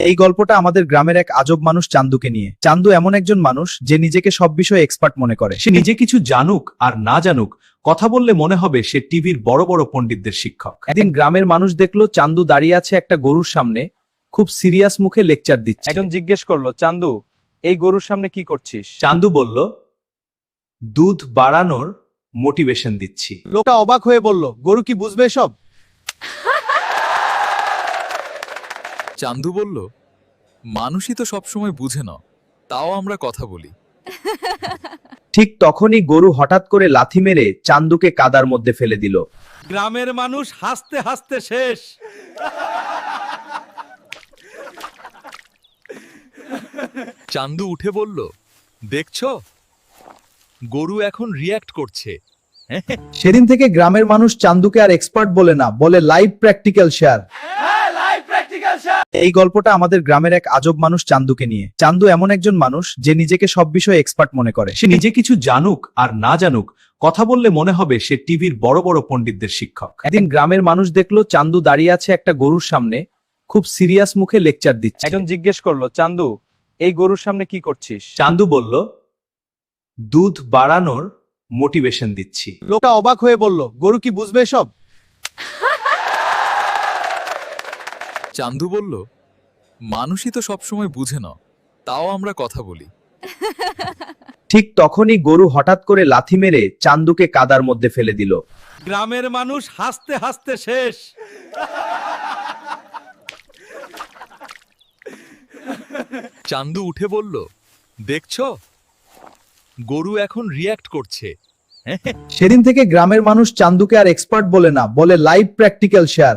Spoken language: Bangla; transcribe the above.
এই গল্পটা আমাদের গ্রামের এক আজব মানুষ চান্দুকে নিয়ে। চান্দু এমন একজন মানুষ যে নিজেকে সব বিষয়ে এক্সপার্ট মনে করে। সে নিজে কিছু জানুক আর না জানুক, কথা বললে মনে হবে সে টিভির বড় বড় পণ্ডিতদের শিক্ষক। একদিন গ্রামের মানুষ দেখলো চান্দু দাঁড়িয়ে আছে একটা গরুর সামনে, খুব সিরিয়াস মুখে লেকচার দিচ্ছে। একজন জিজ্ঞেস করলো, চান্দু, এই গরুর সামনে কি করছিস? চান্দু বলল, দুধ বাড়ানোর মোটিভেশন দিচ্ছি। লোকটা অবাক হয়ে বলল, গরু কি বুঝবে সব? চান্দু বলল, মানুষই তো সবসময় বুঝে না, তাও আমরা কথা বলি। ঠিক তখনই গরু হঠাৎ করে লাথি মেরে চান্দুকে কাদার মধ্যে ফেলে দিল। গ্রামের মানুষ হাসতে হাসতে শেষ। চান্দু উঠে বলল, দেখছো, গরু এখন রিয়্যাক্ট করছে। সেদিন থেকে গ্রামের মানুষ চান্দুকে আর এক্সপার্ট বলে না, বলে লাইভ প্র্যাকটিক্যাল শেয়ার। এই গল্পটা আমাদের গ্রামের এক আজব মানুষ চান্দুকে নিয়ে। চান্দু এমন একজন মানুষ যে নিজেকে সব বিষয়ে এক্সপার্ট মনে করে। সে নিজে কিছু জানুক আর না জানুক, কথা বললে মনে হবে সে টিভির বড় বড় পণ্ডিতদের শিক্ষক। একদিন গ্রামের মানুষ দেখলো চান্দু দাঁড়িয়ে আছে একটা গরুর সামনে, খুব সিরিয়াস মুখে লেকচার দিচ্ছে। একজন জিজ্ঞেস করলো, চান্দু, এই গরুর সামনে কি করছিস? চান্দু বলল, দুধ বাড়ানোর মোটিভেশন দিচ্ছি। লোকটা অবাক হয়ে বলল, গরু কি বুঝবে সব? চান্দু বলল, মানুষই তো সবসময় বুঝে না, তাও আমরা কথা বলি। ঠিক তখনই গরু হঠাৎ করে লাথি মেরে চান্দুকে কাদার মধ্যে ফেলে দিল। গ্রামের মানুষ হাসতে হাসতে শেষ। চান্দু উঠে বলল, দেখছো, গরু এখন রিয়্যাক্ট করছে। সেদিন থেকে গ্রামের মানুষ চান্দুকে আর এক্সপার্ট বলে না, বলে লাইভ প্র্যাকটিক্যাল শেয়ার।